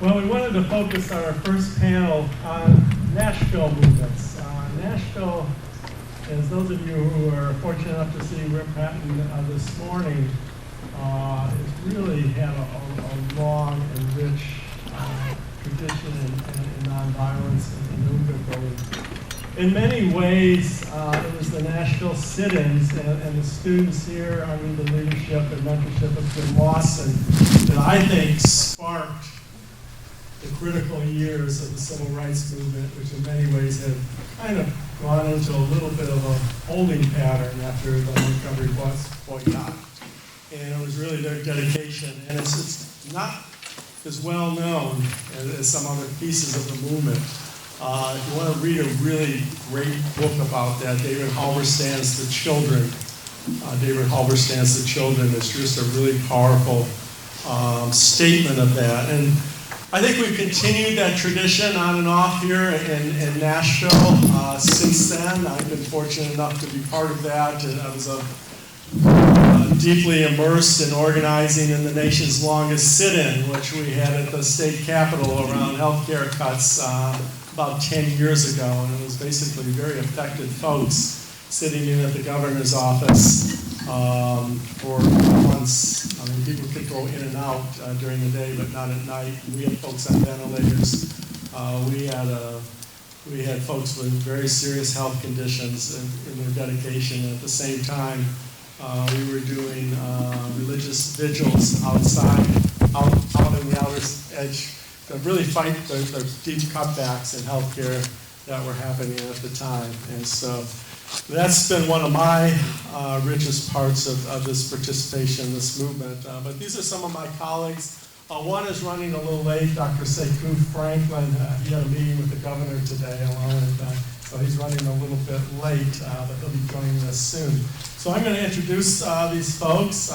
Well, we wanted to focus our first panel on Nashville movements. Nashville, as those of you who are fortunate enough to see Rip Patton this morning, has really had a long and rich tradition in nonviolence and movement building. In many ways, it was the Nashville sit-ins and the students here under the leadership and mentorship of Jim Lawson that I think sparked the critical years of the civil rights movement, which in many ways have kind of gone into a little bit of a holding pattern after the Montgomery bus boycott. And it was really their dedication. And it's not as well known as some other pieces of the movement. If you want to read a really great book about that, David Halberstam's The Children. David Halberstam's The Children is just a really powerful statement of that. And I think we've continued that tradition on and off here in Nashville since then. I've been fortunate enough to be part of that. I was deeply immersed in organizing in the nation's longest sit-in, which we had at the state capitol around healthcare cuts about 10 years ago. And it was basically very affected folks sitting in at the governor's office for months. I mean, people could go in and out during the day, but not at night. We had folks on ventilators. We had folks with very serious health conditions in their dedication. At the same time, we were doing religious vigils outside, out on the outer edge, to really fight the deep cutbacks in healthcare that were happening at the time. And so that's been one of my richest parts of this participation in this movement. But these are some of my colleagues. One is running a little late, Dr. Sekou Franklin. He had a meeting with the governor today alone, so he's running a little bit late, but he'll be joining us soon. So I'm going to introduce these folks.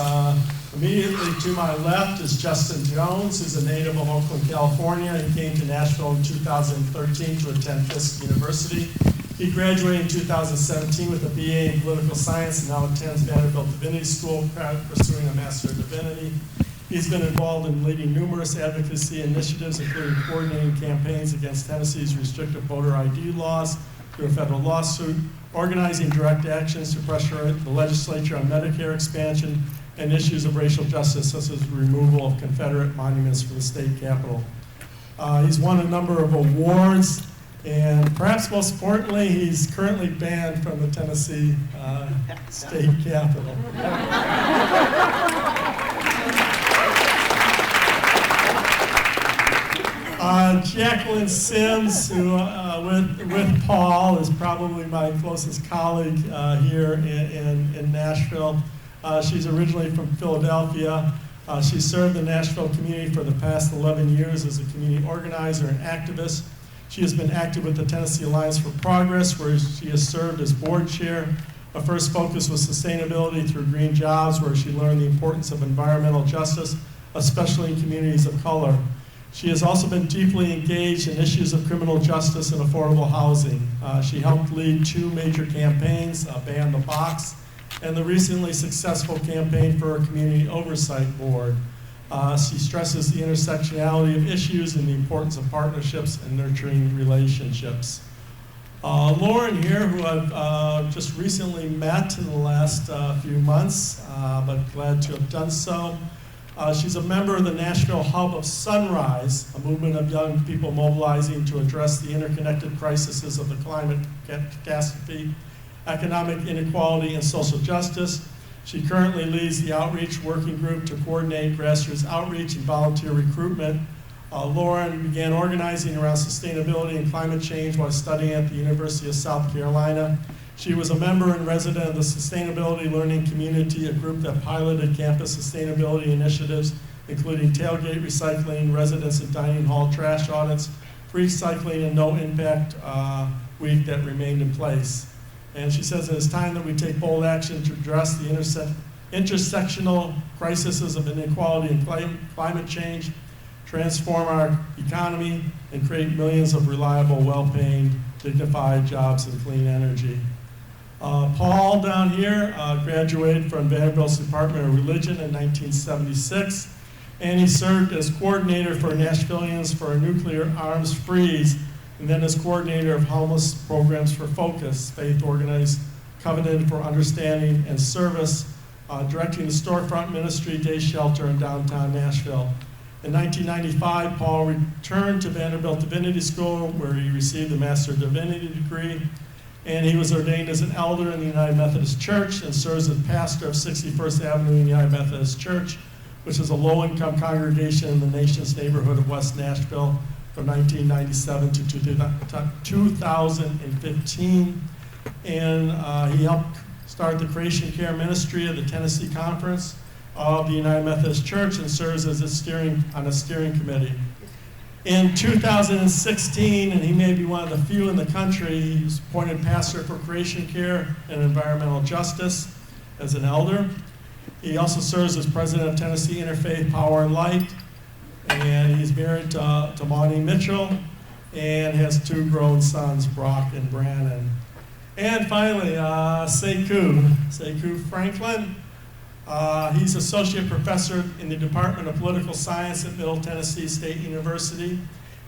Immediately to my left is Justin Jones, who's a native of Oakland, California. He came to Nashville in 2013 to attend Fisk University. He graduated in 2017 with a BA in political science and now attends Vanderbilt Divinity School, pursuing a Master of Divinity. He's been involved in leading numerous advocacy initiatives, including coordinating campaigns against Tennessee's restrictive voter ID laws through a federal lawsuit, organizing direct actions to pressure the legislature on Medicare expansion, and issues of racial justice, such as removal of Confederate monuments from the state capitol. He's won a number of awards, and perhaps most importantly, he's currently banned from the Tennessee state capitol. Jacqueline Sims, who with Paul is probably my closest colleague here in Nashville. She's originally from Philadelphia. She served the Nashville community for the past 11 years as a community organizer and activist. She has been active with the Tennessee Alliance for Progress, where she has served as board chair. Her first focus was sustainability through green jobs, where she learned the importance of environmental justice, especially in communities of color. She has also been deeply engaged in issues of criminal justice and affordable housing. She helped lead two major campaigns, Ban the Box, and the recently successful campaign for a community oversight board. She stresses the intersectionality of issues and the importance of partnerships and nurturing relationships. Lauren here, who I've just recently met in the last few months, but glad to have done so. She's a member of the Nashville Hub of Sunrise, a movement of young people mobilizing to address the interconnected crises of the climate catastrophe, economic inequality, and social justice. She currently leads the outreach working group to coordinate grassroots outreach and volunteer recruitment. Lauren began organizing around sustainability and climate change while studying at the University of South Carolina. She was a member and resident of the Sustainability Learning Community, a group that piloted campus sustainability initiatives, including tailgate recycling, residence and dining hall trash audits, free cycling, and no impact week that remained in place. And she says it's time that we take bold action to address the intersectional crises of inequality and climate change, transform our economy, and create millions of reliable, well-paying, dignified jobs and clean energy. Paul down here graduated from Vanderbilt's Department of Religion in 1976. And he served as coordinator for Nashvillians for a Nuclear Arms Freeze, and then as coordinator of homeless programs for Focus, faith-organized Covenant for Understanding and Service, directing the Storefront Ministry Day Shelter in downtown Nashville. In 1995, Paul returned to Vanderbilt Divinity School, where he received a Master of Divinity degree, and he was ordained as an elder in the United Methodist Church and serves as pastor of 61st Avenue United Methodist Church, which is a low-income congregation in the nation's neighborhood of West Nashville from 1997 to 2015. And he helped start the Creation Care Ministry of the Tennessee Conference of the United Methodist Church and serves as on a steering committee. In 2016, and he may be one of the few in the country, he was appointed pastor for Creation Care and Environmental Justice as an elder. He also serves as president of Tennessee Interfaith Power and Light, and he's married to Monty Mitchell and has 2 grown sons, Brock and Brandon. And finally, Sekou Franklin. He's associate professor in the Department of Political Science at Middle Tennessee State University.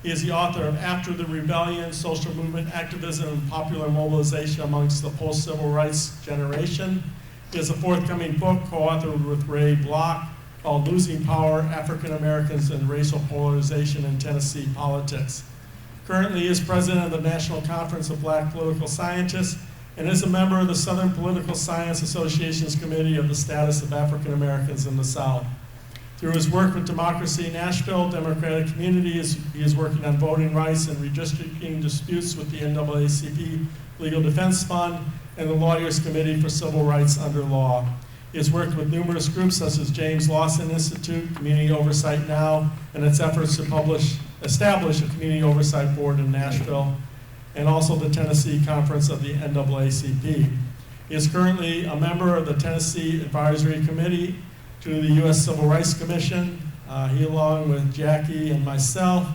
He is the author of After the Rebellion, Social Movement Activism and Popular Mobilization Amongst the Post-Civil Rights Generation. He has a forthcoming book co-authored with Ray Block called Losing Power, African Americans and Racial Polarization in Tennessee Politics. Currently, he is president of the National Conference of Black Political Scientists and is a member of the Southern Political Science Association's Committee of the Status of African Americans in the South. Through his work with Democracy Nashville, Democratic Community, he is working on voting rights and redistricting disputes with the NAACP Legal Defense Fund and the Lawyers Committee for Civil Rights Under Law. He has worked with numerous groups such as James Lawson Institute, Community Oversight Now, and its efforts to establish a Community Oversight Board in Nashville, and also the Tennessee Conference of the NAACP. He is currently a member of the Tennessee Advisory Committee to the U.S. Civil Rights Commission. He, along with Jackie and myself,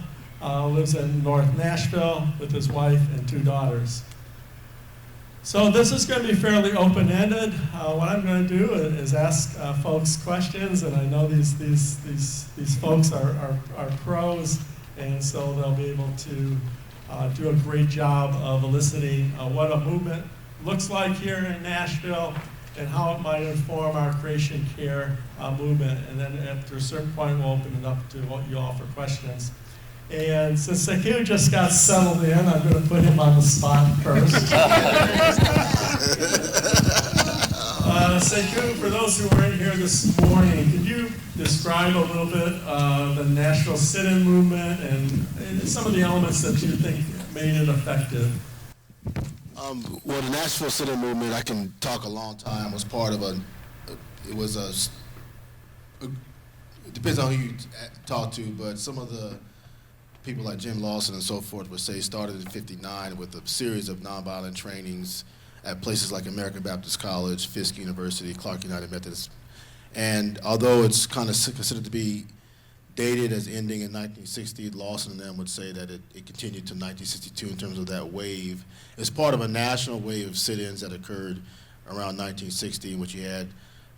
lives in North Nashville with his wife and 2 daughters. So this is going to be fairly open-ended. What I'm going to do is ask folks questions, and I know these folks are pros, and so they'll be able to do a great job of eliciting what a movement looks like here in Nashville and how it might inform our Creation Care movement. And then after a certain point, we'll open it up to you all for questions. And since Sekou just got settled in, I'm going to put him on the spot first. Sekou, for those who weren't here this morning, could you describe a little bit the Nashville sit-in movement and some of the elements that you think made it effective? Well, the Nashville sit-in movement, I can talk a long time, was part of it depends on who you talk to, but some of the people like Jim Lawson and so forth would say started in '59 with a series of nonviolent trainings at places like American Baptist College, Fisk University, Clark United Methodist. And although it's kind of considered to be dated as ending in 1960, Lawson and them would say that it continued to 1962 in terms of that wave. It's part of a national wave of sit-ins that occurred around 1960, in which you had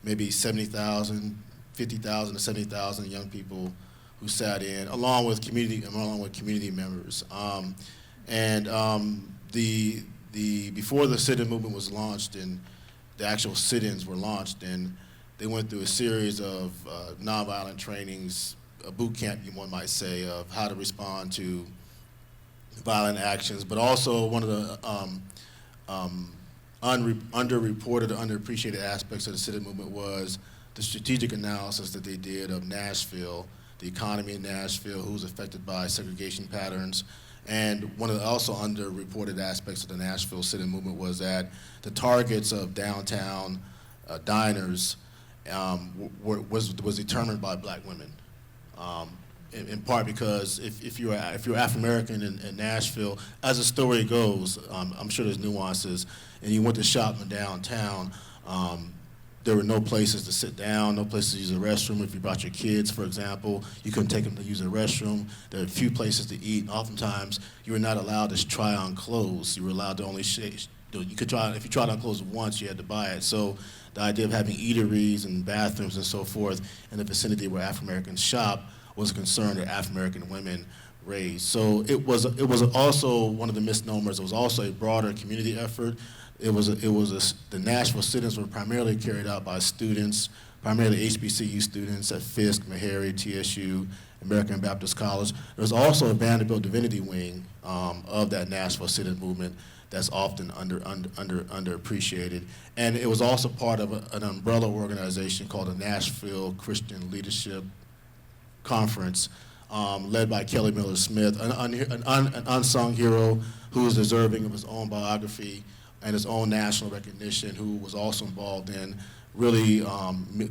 maybe 70,000, 50,000 to 70,000 young people who sat in, along with community members. Before the sit-in movement was launched and the actual sit-ins were launched, and they went through a series of nonviolent trainings, a boot camp, one might say, of how to respond to violent actions, but also one of the underreported, underappreciated aspects of the sit-in movement was the strategic analysis that they did of Nashville, the economy in Nashville, who's affected by segregation patterns. And one of the also underreported aspects of the Nashville sit-in movement was that the targets of downtown diners was determined by black women. In part because if you're African American in Nashville, as the story goes, I'm sure there's nuances, and you went to shop in downtown, there were no places to sit down, no places to use the restroom. If you brought your kids, for example, you couldn't take them to use the restroom. There were few places to eat. Oftentimes, you were not allowed to try on clothes. You were allowed to only you could try, if you tried on clothes once, you had to buy it. So the idea of having eateries and bathrooms and so forth in the vicinity where African Americans shop was a concern that African American women raised. So it was also one of the misnomers. It was also a broader community effort. The Nashville sit-ins were primarily carried out by students, primarily HBCU students at Fisk, Meharry, TSU, American Baptist College. There was also a Vanderbilt Divinity wing of that Nashville sit-in movement that's often underappreciated. And it was also part of an umbrella organization called the Nashville Christian Leadership Conference, led by Kelly Miller Smith, an unsung hero who is deserving of his own biography and his own national recognition, who was also involved in really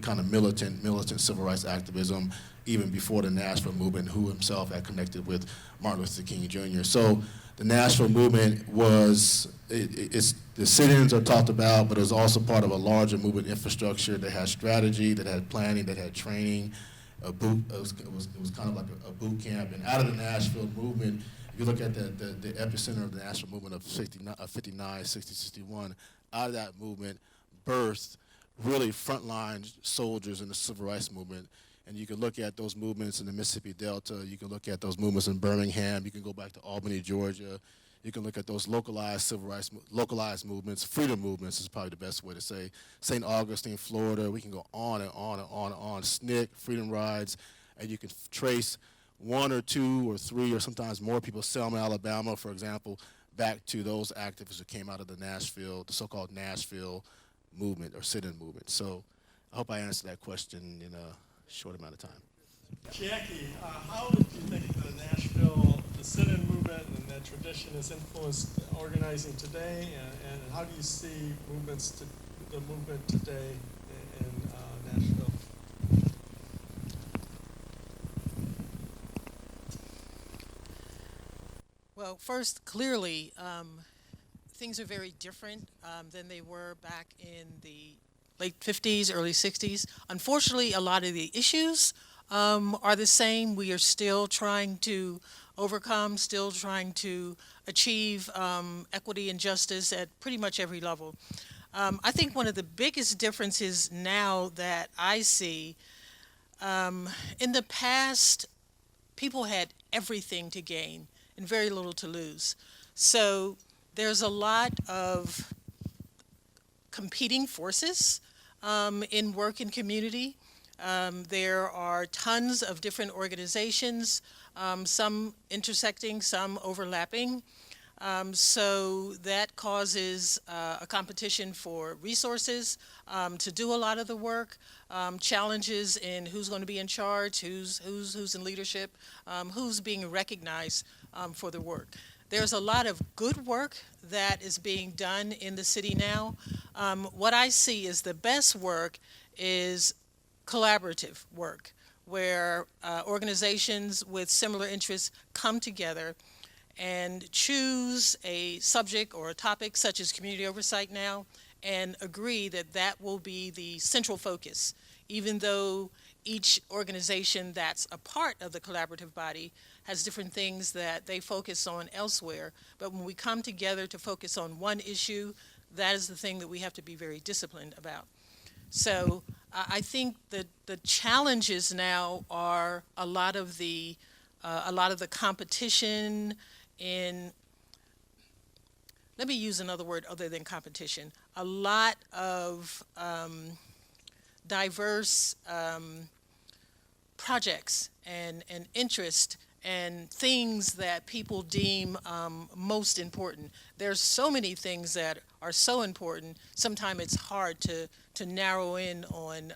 kind of militant civil rights activism even before the Nashville movement, who himself had connected with Martin Luther King Jr. So the Nashville movement was, the sit-ins are talked about, but it was also part of a larger movement infrastructure that had strategy, that had planning, that had training. It was kind of like a boot camp. And out of the Nashville movement, if you look at the epicenter of the Nashville movement of 59, 60, 61, out of that movement birthed really frontline soldiers in the civil rights movement. And you can look at those movements in the Mississippi Delta. You can look at those movements in Birmingham. You can go back to Albany, Georgia. You can look at those localized civil rights, localized movements. Freedom movements is probably the best way to say. St. Augustine, Florida. We can go on and on and on and on. SNCC, Freedom Rides, and you can trace one or two or three or sometimes more people, Selma, Alabama, for example, back to those activists who came out of the so-called Nashville movement or sit-in movement. So I hope I answered that question in a short amount of time. Jackie, how do you think the sit-in movement and that tradition has influenced organizing today, and how do you see the movement today in Nashville? Well, first, clearly, things are very different than they were back in the late 50s, early 60s. Unfortunately, a lot of the issues are the same. We are still trying to overcome, still trying to achieve equity and justice at pretty much every level. I think one of the biggest differences now that I see, in the past, people had everything to gain and very little to lose. So there's a lot of competing forces in work and community. There are tons of different organizations, some intersecting, some overlapping. So that causes a competition for resources to do a lot of the work, challenges in who's going to be in charge, who's in leadership, who's being recognized for the work. There's a lot of good work that is being done in the city now. What I see is the best work is collaborative work, where organizations with similar interests come together and choose a subject or a topic such as community oversight now and agree that that will be the central focus, even though each organization that's a part of the collaborative body has different things that they focus on elsewhere. But when we come together to focus on one issue, that is the thing that we have to be very disciplined about. So I think that the challenges now are a lot of the competition in, let me use another word other than competition, a lot of diverse projects and interest and things that people deem most important. There's so many things that are so important, sometimes it's hard to narrow in on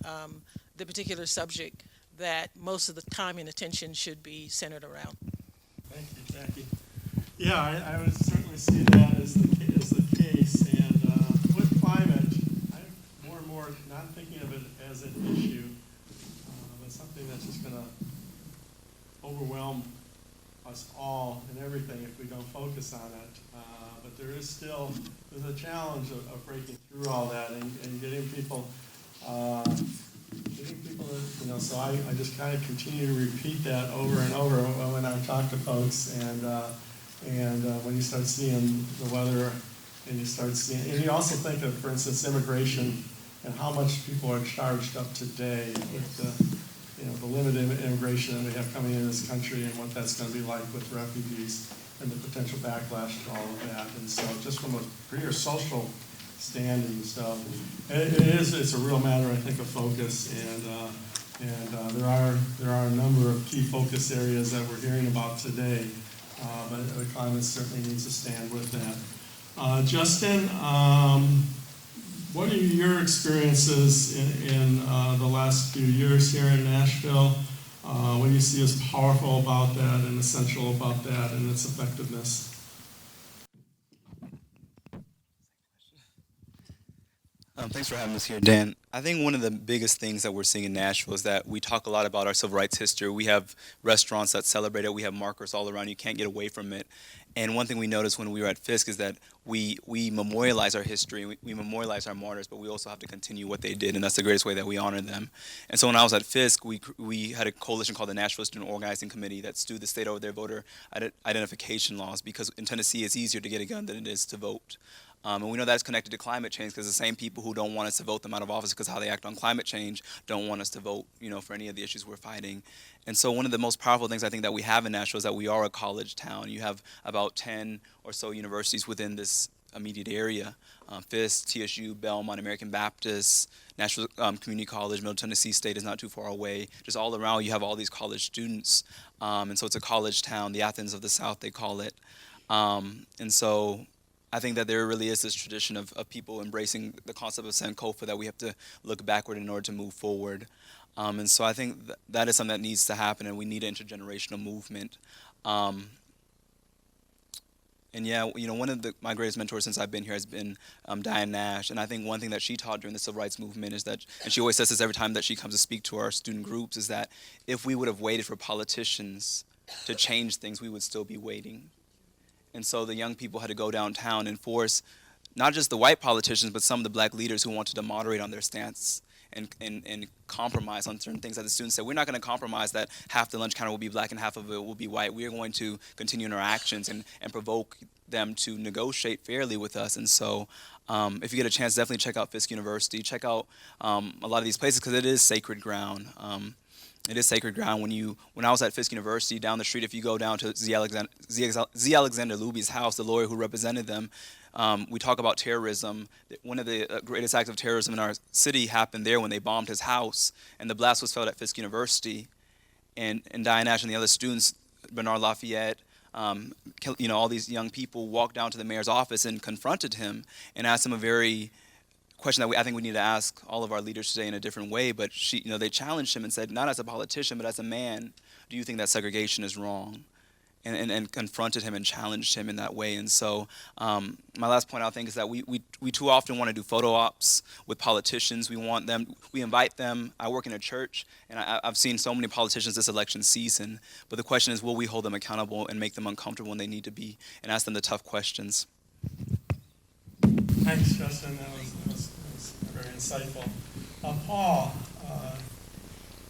the particular subject that most of the time and attention should be centered around. Thank you, Jackie. Yeah, I would certainly see that as the case. And with climate, I'm more and more not thinking of it as an issue, but something that's just going to overwhelm us all and everything if we don't focus on it. But there's a challenge of breaking through all that and getting people, so I just kind of continue to repeat that over and over when I talk to folks, and when you start seeing the weather, and you start seeing, and you also think of, for instance, immigration and how much people are charged up today with the limited immigration that we have coming into this country and what that's going to be like with refugees and the potential backlash to all of that. And so just from a pure social standing, so it's a real matter, I think, of focus, and there are a number of key focus areas that we're hearing about today, but the climate certainly needs to stand with that. Justin, what are your experiences in the last few years here in Nashville? What do you see as powerful about that and essential about that and its effectiveness? Thanks for having us here, Dan. I think one of the biggest things that we're seeing in Nashville is that we talk a lot about our civil rights history. We have restaurants that celebrate it. We have markers all around. You can't get away from it. And one thing we noticed when we were at Fisk is that we memorialize our history, we memorialize our martyrs, but we also have to continue what they did, and that's the greatest way that we honor them. And so when I was at Fisk, we had a coalition called the Nashville Student Organizing Committee that sued the state over their voter identification laws, because in Tennessee it's easier to get a gun than it is to vote. And we know that's connected to climate change, because the same people who don't want us to vote them out of office because how they act on climate change don't want us to vote, for any of the issues we're fighting. And so one of the most powerful things I think that we have in Nashville is that we are a college town. You have about 10 or so universities within this immediate area. Fisk, TSU, Belmont, American Baptist, Nashville Community College, Middle Tennessee State is not too far away. Just all around you have all these college students. And so it's a college town, the Athens of the South they call it. And so I think that there really is this tradition of people embracing the concept of Sankofa, that we have to look backward in order to move forward. And so I think that is something that needs to happen, and we need an intergenerational movement. And yeah, one of my greatest mentors since I've been here has been Diane Nash. And I think one thing that she taught during the civil rights movement is that, and she always says this every time that she comes to speak to our student groups, is that if we would have waited for politicians to change things, we would still be waiting. And so the young people had to go downtown and force not just the white politicians, but some of the black leaders who wanted to moderate on their stance and compromise on certain things that the students said. We're not going to compromise that half the lunch counter will be black and half of it will be white. We are going to continue in our actions and provoke them to negotiate fairly with us. And so if you get a chance, definitely check out Fisk University. Check out a lot of these places, because it is sacred ground. It is sacred ground. When I was at Fisk University, down the street, if you go down to Z. Alexander Luby's house, the lawyer who represented them, we talk about terrorism. One of the greatest acts of terrorism in our city happened there when they bombed his house, and the blast was felt at Fisk University. And Diane Nash and the other students, Bernard Lafayette, all these young people walked down to the mayor's office and confronted him and asked him a very question that I think we need to ask all of our leaders today in a different way. But they challenged him and said, not as a politician, but as a man, do you think that segregation is wrong? And confronted him and challenged him in that way. And so my last point, I think, is that we too often want to do photo ops with politicians. We invite them. I work in a church, and I've seen so many politicians this election season. But the question is, will we hold them accountable and make them uncomfortable when they need to be, and ask them the tough questions? Thanks, Justin. That was very insightful. Paul,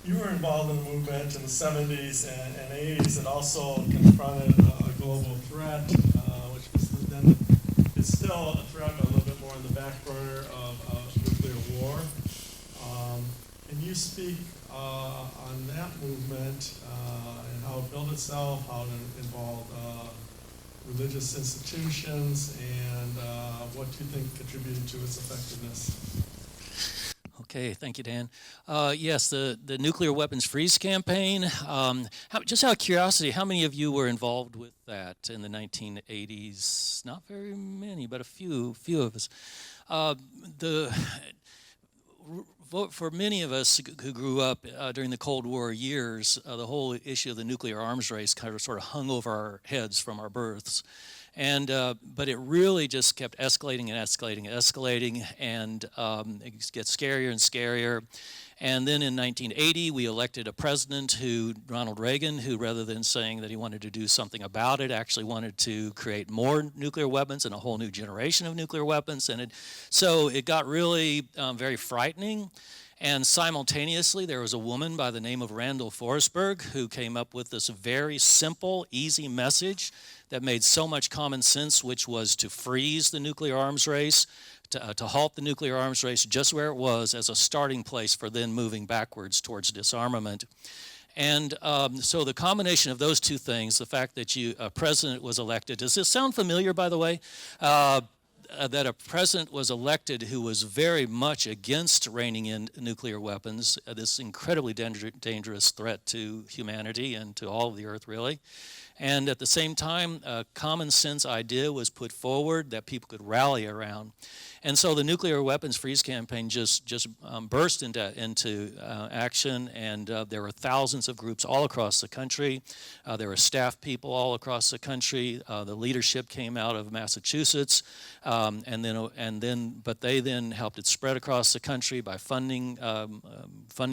you were involved in the movement in the 70s and 80s that also confronted a global threat, which was then is still a threat, but a little bit more on the back burner of nuclear war. Can you speak on that movement and how it built itself, how it involved religious institutions, and what do you think contributed to its effectiveness? Okay, thank you, Dan. Yes, the Nuclear Weapons Freeze campaign. Just out of curiosity, how many of you were involved with that in the 1980s? Not very many, but a few of us. For many of us who grew up during the Cold War years, the whole issue of the nuclear arms race kind of sort of hung over our heads from our births. But it really just kept escalating and escalating, and it gets scarier and scarier. And then in 1980, we elected a president, Ronald Reagan, who rather than saying that he wanted to do something about it, actually wanted to create more nuclear weapons and a whole new generation of nuclear weapons. And so it got really very frightening. And simultaneously, there was a woman by the name of Randall Forsberg who came up with this very simple, easy message that made so much common sense, which was to freeze the nuclear arms race, to halt the nuclear arms race just where it was as a starting place for then moving backwards towards disarmament. And so the combination of those two things, the fact that a president was elected, does this sound familiar, by the way? That a president was elected who was very much against reining in nuclear weapons, this incredibly dangerous threat to humanity and to all of the earth, really. And at the same time, a common sense idea was put forward that people could rally around. And so the nuclear weapons freeze campaign just burst into action, and there were thousands of groups all across the country. There were staff people all across the country. The leadership came out of Massachusetts, but they then helped it spread across the country by funding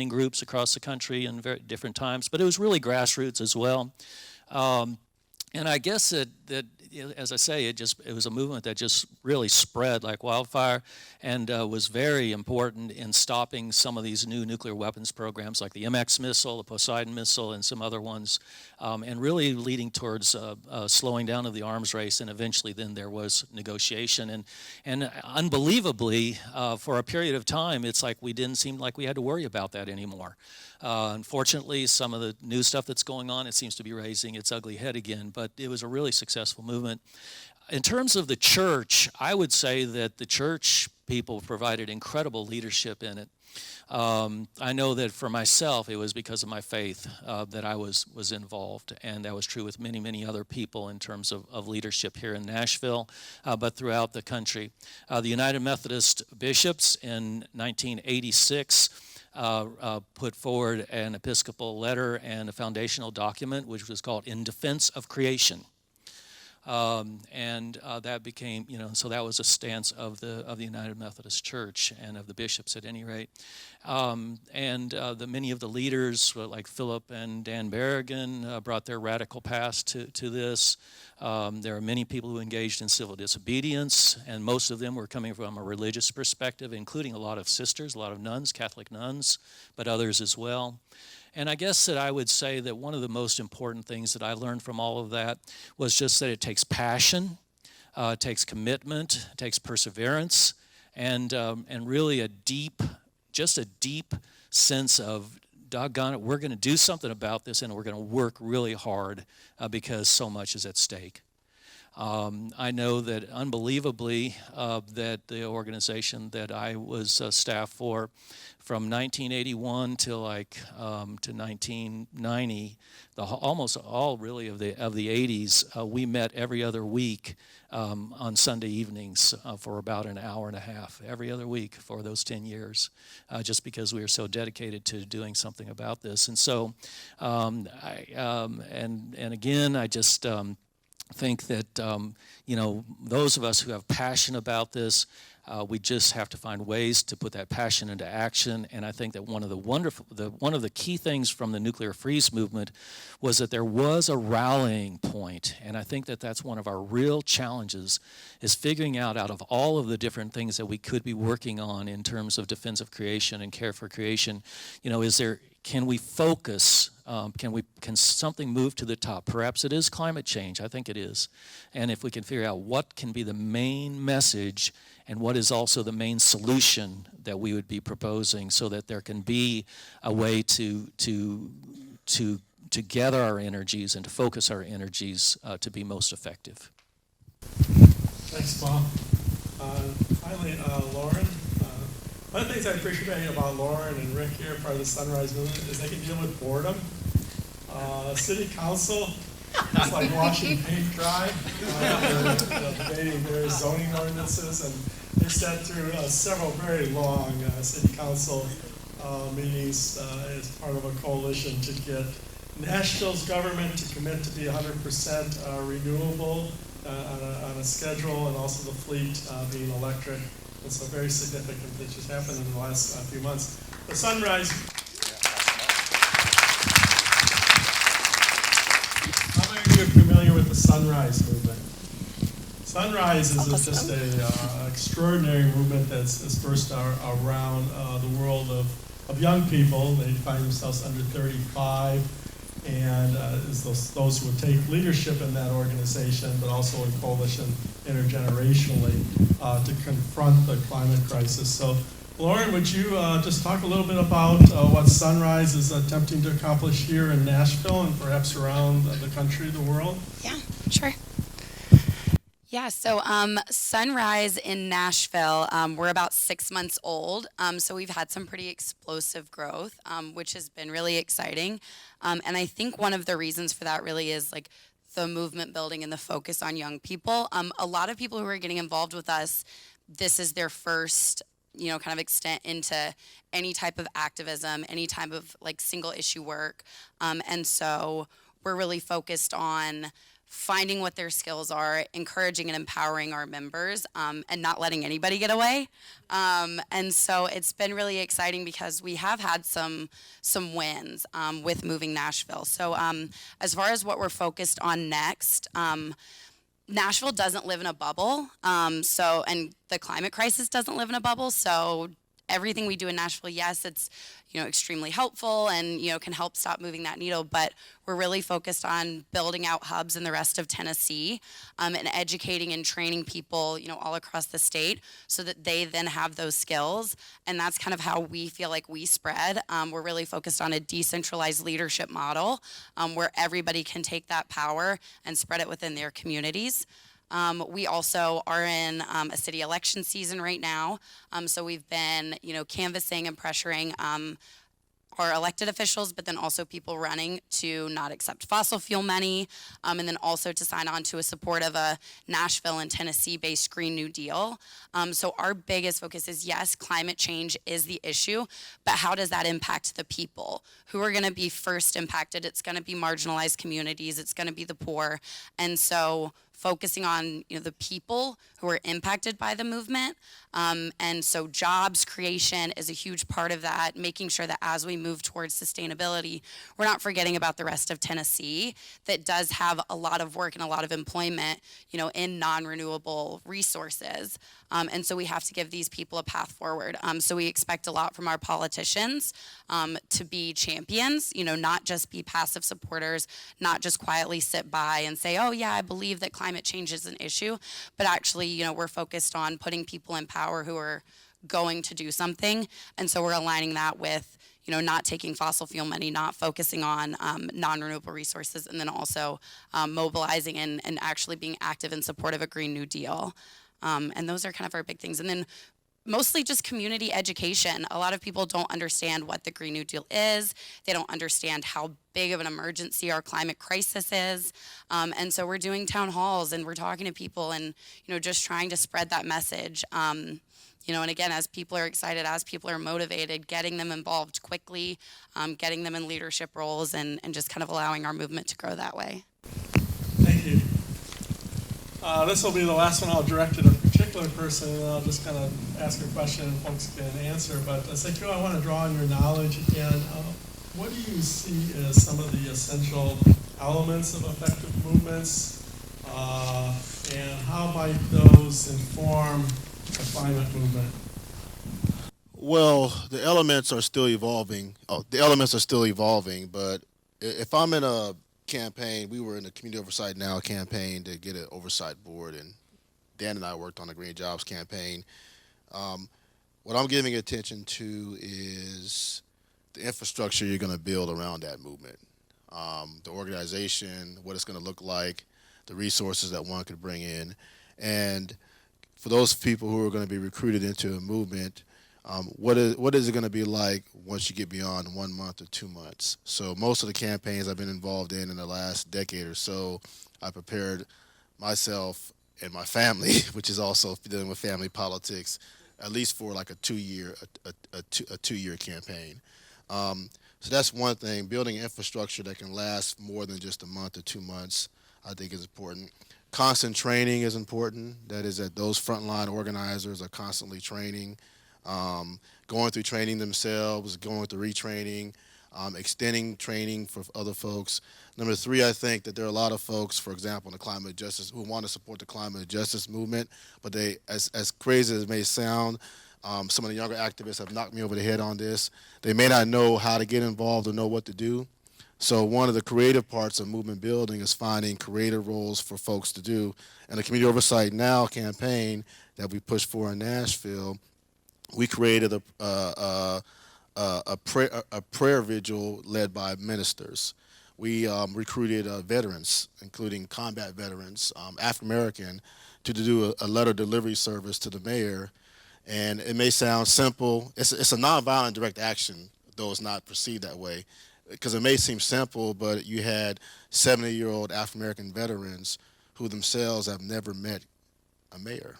groups across the country in very different times. But it was really grassroots as well. And I guess that as I say, it was a movement that just really spread like wildfire, and was very important in stopping some of these new nuclear weapons programs like the MX missile, the Poseidon missile, and some other ones, and really leading towards slowing down of the arms race. And eventually then there was negotiation. And unbelievably, for a period of time, it's like we didn't seem like we had to worry about that anymore. Unfortunately, some of the new stuff that's going on, it seems to be raising its ugly head again, but it was a really successful movement. In terms of the church, I would say that the church people provided incredible leadership in it. I know that for myself, it was because of my faith that I was involved, and that was true with many, many other people in terms of leadership here in Nashville, but throughout the country. The United Methodist Bishops in 1986 put forward an Episcopal letter and a foundational document, which was called In Defense of Creation. That became, so that was a stance of the United Methodist Church and of the bishops at any rate. Many of the leaders, like Philip and Dan Berrigan, brought their radical past to this. There are many people who engaged in civil disobedience, and most of them were coming from a religious perspective, including a lot of sisters, a lot of nuns, Catholic nuns, but others as well. And I guess that I would say that one of the most important things that I learned from all of that was just that it takes passion, it takes commitment, it takes perseverance, and really a deep sense of, doggone it, we're going to do something about this, and we're going to work really hard because so much is at stake. I know that unbelievably that the organization that I was staff for from 1981 till to 1990, almost all really of the 80s, we met every other week on Sunday evenings for about an hour and a half every other week for those 10 years, just because we were so dedicated to doing something about this. And so, again, I just think that those of us who have passion about this, we just have to find ways to put that passion into action. And I think that one of the key things from the nuclear freeze movement was that there was a rallying point. And I think that that's one of our real challenges, is figuring out of all of the different things that we could be working on in terms of defense of creation and care for creation, can we focus? Can something move to the top? Perhaps it is climate change. I think it is. And if we can figure out what can be the main message and what is also the main solution that we would be proposing, so that there can be a way to gather our energies and to focus our energies to be most effective. Thanks, Paul. Finally, Lauren. One of the things I appreciate about Lauren and Rick here, part of the Sunrise Movement, is they can deal with boredom. City Council, it's like watching paint dry. They're debating various zoning ordinances, and they sat through several very long City Council meetings as part of a coalition to get Nashville's government to commit to be 100% renewable on a schedule, and also the fleet being electric. And so very significant that just happened in the last few months. The Sunrise. How many of you are familiar with the Sunrise movement? Sunrise is just an extraordinary movement that's dispersed around the world of of young people. They find themselves under 35, and is those who would take leadership in that organization, but also in coalition intergenerationally to confront the climate crisis. So, Lauren, would you just talk a little bit about what Sunrise is attempting to accomplish here in Nashville and perhaps around the country, the world? Yeah, sure. Yeah, so Sunrise in Nashville, we're about 6 months old, so we've had some pretty explosive growth, which has been really exciting. And I think one of the reasons for that really is like the movement building and the focus on young people. A lot of people who are getting involved with us, this is their first, kind of extent into any type of activism, any type of like single issue work. And so we're really focused on finding what their skills are, encouraging and empowering our members, and not letting anybody get away. And so it's been really exciting because we have had some wins with moving Nashville. So as far as what we're focused on next, Nashville doesn't live in a bubble, and the climate crisis doesn't live in a bubble. So everything we do in Nashville, yes, it's extremely helpful and can help stop moving that needle, but we're really focused on building out hubs in the rest of Tennessee, and educating and training people all across the state so that they then have those skills. And that's kind of how we feel like we spread. We're really focused on a decentralized leadership model, where everybody can take that power and spread it within their communities. We also are in a city election season right now, so we've been, canvassing and pressuring our elected officials, but then also people running to not accept fossil fuel money, and then also to sign on to a support of a Nashville and Tennessee-based Green New Deal. So our biggest focus is, yes, climate change is the issue, but how does that impact the people? Who are going to be first impacted? It's going to be marginalized communities. It's going to be the poor. And so focusing on the people who are impacted by the movement. And so jobs creation is a huge part of that, making sure that as we move towards sustainability, we're not forgetting about the rest of Tennessee that does have a lot of work and a lot of employment, in non-renewable resources. And so we have to give these people a path forward. So we expect a lot from our politicians to be champions, not just be passive supporters, not just quietly sit by and say, oh yeah, I believe that climate change is an issue, but actually, we're focused on putting people in power who are going to do something. And so we're aligning that with, not taking fossil fuel money, not focusing on non-renewable resources, and then also mobilizing and actually being active in support of a Green New Deal. And those are kind of our big things. And then mostly just community education. A lot of people don't understand what the Green New Deal is. They don't understand how big of an emergency our climate crisis is. And so we're doing town halls and we're talking to people and, just trying to spread that message. And again, as people are excited, as people are motivated, getting them involved quickly, getting them in leadership roles and just kind of allowing our movement to grow that way. Thank you. This will be the last one I'll direct at a particular person, and I'll just kind of ask a question and folks can answer. But Sekyo, I want to draw on your knowledge again. What do you see as some of the essential elements of effective movements, and how might those inform the climate movement? Well, the elements are still evolving. But if I'm in a campaign, we were in the Community Oversight Now campaign to get an oversight board, and Dan and I worked on the Green Jobs campaign. What I'm giving attention to is the infrastructure you're going to build around that movement, the organization, what it's going to look like, the resources that one could bring in, and for those people who are going to be recruited into a movement, what is it going to be like once you get beyond 1 month or 2 months? So most of the campaigns I've been involved in the last decade or so, I prepared myself and my family, which is also dealing with family politics, at least for like a 2-year campaign. So that's one thing. Building infrastructure that can last more than just a month or 2 months, I think, is important. Constant training is important. That is, that those frontline organizers are constantly training, going through training themselves, going through retraining, extending training for other folks. Number 3, I think that there are a lot of folks, for example, in the climate justice, who want to support the climate justice movement, but they, as crazy as it may sound, Some of the younger activists have knocked me over the head on this. They may not know how to get involved or know what to do. So one of the creative parts of movement building is finding creative roles for folks to do. And the Community Oversight Now campaign that we pushed for in Nashville, we created a prayer vigil led by ministers. We recruited veterans, including combat veterans, African American, to do a letter delivery service to the mayor. And it may sound simple. It's a nonviolent direct action, though it's not perceived that way, because it may seem simple, but you had 70-year-old African American veterans who themselves have never met a mayor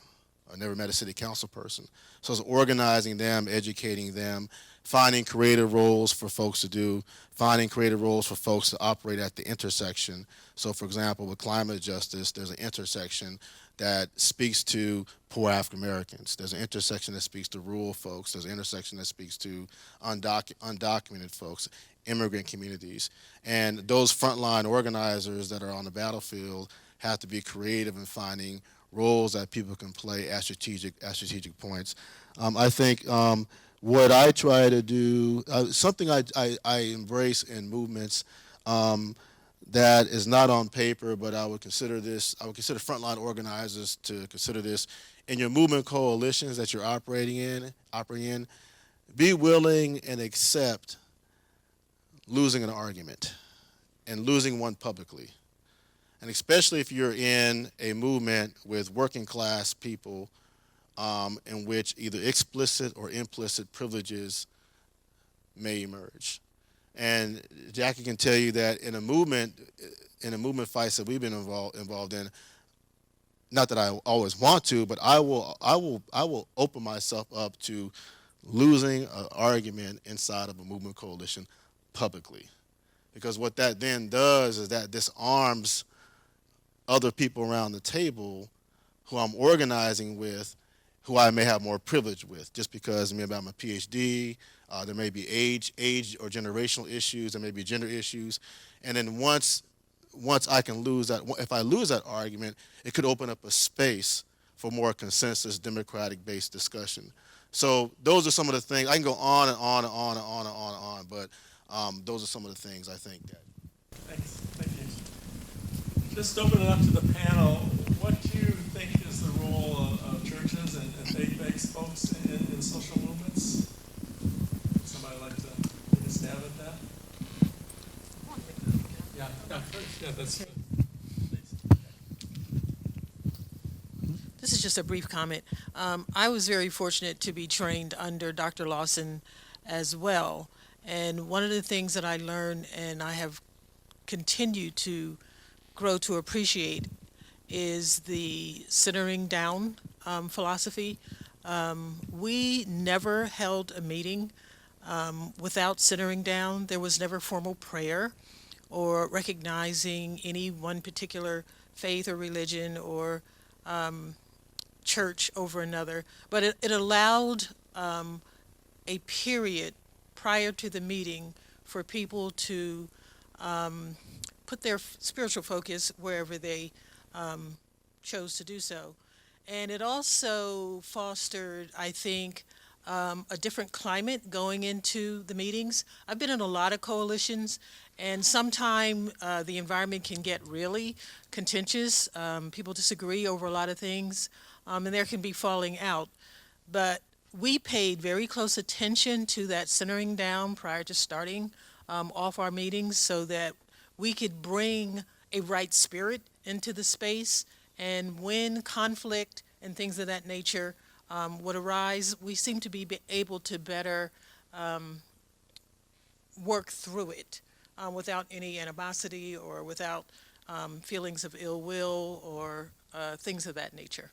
or never met a city council person. So it's organizing them, educating them, finding creative roles for folks to do, finding creative roles for folks to operate at the intersection. So for example, with climate justice, there's an intersection that speaks to poor African Americans. There's an intersection that speaks to rural folks. There's an intersection that speaks to undocumented folks, immigrant communities. And those frontline organizers that are on the battlefield have to be creative in finding roles that people can play at strategic points. I think what I try to do, something I embrace in movements that is not on paper, but I would consider frontline organizers to consider this. In your movement coalitions that you're operating in, be willing and accept losing an argument and losing one publicly. And especially if you're in a movement with working class people in which either explicit or implicit privileges may emerge. And Jackie can tell you that in a movement fights that we've been involved in, not that I always want to, but I will open myself up to losing an argument inside of a movement coalition publicly. Because what that then does is that disarms other people around the table who I'm organizing with, who I may have more privilege with, just because maybe I'm a PhD, there may be age or generational issues, there may be gender issues, and then once I can lose that, if I lose that argument, it could open up a space for more consensus, democratic-based discussion. So those are some of the things. I can go on and on and on and on and on and on, but those are some of the things I think that. Thanks. Thank you. Just open it up to the panel. What do you think is the role of churches and faith-based folks in social movements? Somebody like to take a stab at that? Yeah, that's good. This is just a brief comment. I was very fortunate to be trained under Dr. Lawson as well. And one of the things that I learned and I have continued to grow to appreciate is the centering down philosophy. We never held a meeting without centering down. There was never formal prayer or recognizing any one particular faith or religion or church over another. But it allowed a period prior to the meeting for people to put their spiritual focus wherever they chose to do so. And it also fostered, I think, a different climate going into the meetings. I've been in a lot of coalitions, and sometimes the environment can get really contentious. People disagree over a lot of things, and there can be falling out. But we paid very close attention to that centering down prior to starting off our meetings so that we could bring a right spirit into the space, and when conflict and things of that nature would arise, we seem to be able to better work through it without any animosity or without feelings of ill will or things of that nature.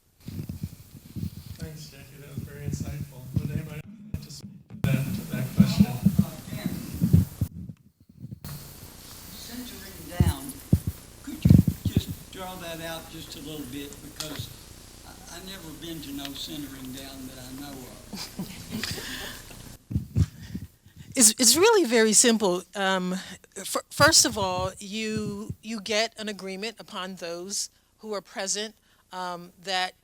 Thanks, Jackie. That was very insightful. Would anybody like to speak to that question? Centering down, could you just draw that out just a little bit, because I've never been to no centering down that I know of. It's really very simple. First of all, you get an agreement upon those who are present that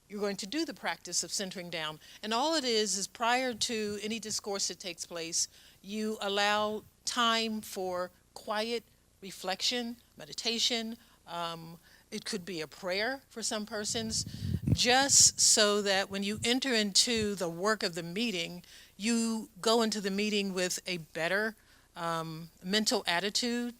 you're going to do the practice of centering down. And all it is prior to any discourse that takes place, you allow time for quiet reflection, meditation. It could be a prayer for some persons, just so that when you enter into the work of the meeting, you go into the meeting with a better mental attitude,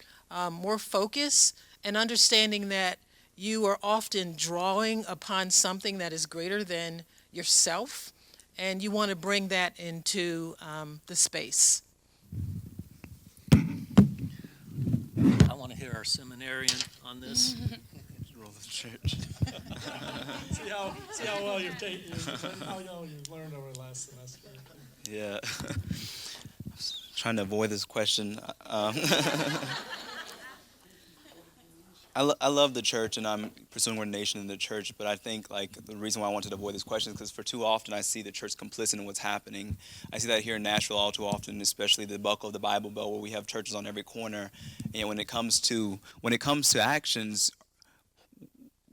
more focus, and understanding that you are often drawing upon something that is greater than yourself, and you want to bring that into the space. I want to hear our seminarian on this. Role of the church. See how well you've learned over the last semester. Yeah. I was trying to avoid this question. I love the church, and I'm pursuing ordination in the church, but I think the reason why I wanted to avoid this question is because for too often I see the church complicit in what's happening. I see that here in Nashville all too often, especially the buckle of the Bible Belt, where we have churches on every corner. And when it comes to actions,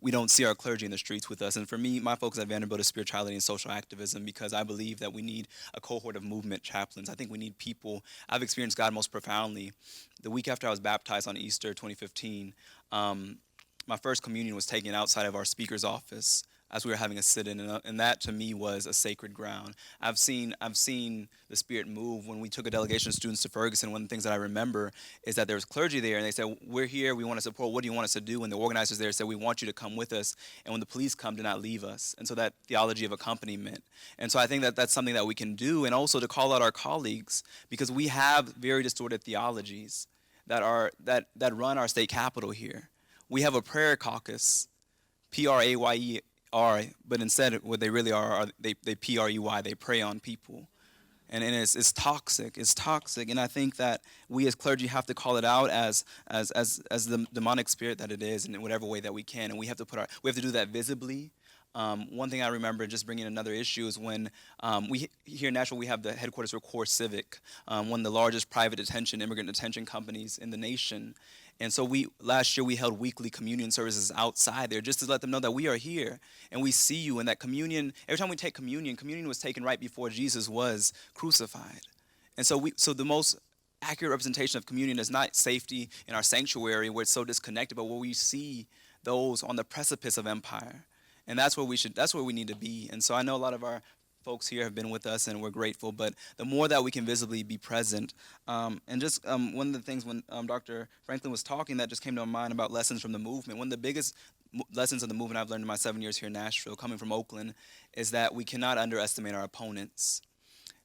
we don't see our clergy in the streets with us. And for me, my focus at Vanderbilt is spirituality and social activism, because I believe that we need a cohort of movement chaplains. I think we need people. I've experienced God most profoundly. The week after I was baptized on Easter 2015, my first communion was taken outside of our speaker's office as we were having a sit-in, and that to me was a sacred ground. I've seen the Spirit move. When we took a delegation of students to Ferguson, one of the things that I remember is that there was clergy there, and they said, "We're here, we want to support, what do you want us to do?" And the organizers there said, "We want you to come with us, and when the police come, do not leave us." And so that theology of accompaniment. And so I think that that's something that we can do, and also to call out our colleagues, because we have very distorted theologies that run our state capitol here. We have a prayer caucus, Prayer, but instead what they really are they P-R-E-Y, they prey on people. And it's toxic. It's toxic. And I think that we as clergy have to call it out as the demonic spirit that it is, in whatever way that we can. And we have to do that visibly. One thing I remember, just bringing another issue, is when we here in Nashville, we have the headquarters for Core Civic, one of the largest private immigrant detention companies in the nation. And so last year we held weekly communion services outside there, just to let them know that we are here and we see you. And that communion, every time we take communion was taken right before Jesus was crucified. And so the most accurate representation of communion is not safety in our sanctuary where it's so disconnected, but where we see those on the precipice of empire. And that's where we need to be. And so I know a lot of our folks here have been with us, and we're grateful, but the more that we can visibly be present, and just one of the things when Dr. Franklin was talking that just came to my mind about lessons from the movement, one of the biggest lessons of the movement I've learned in my 7 years here in Nashville, coming from Oakland, is that we cannot underestimate our opponents.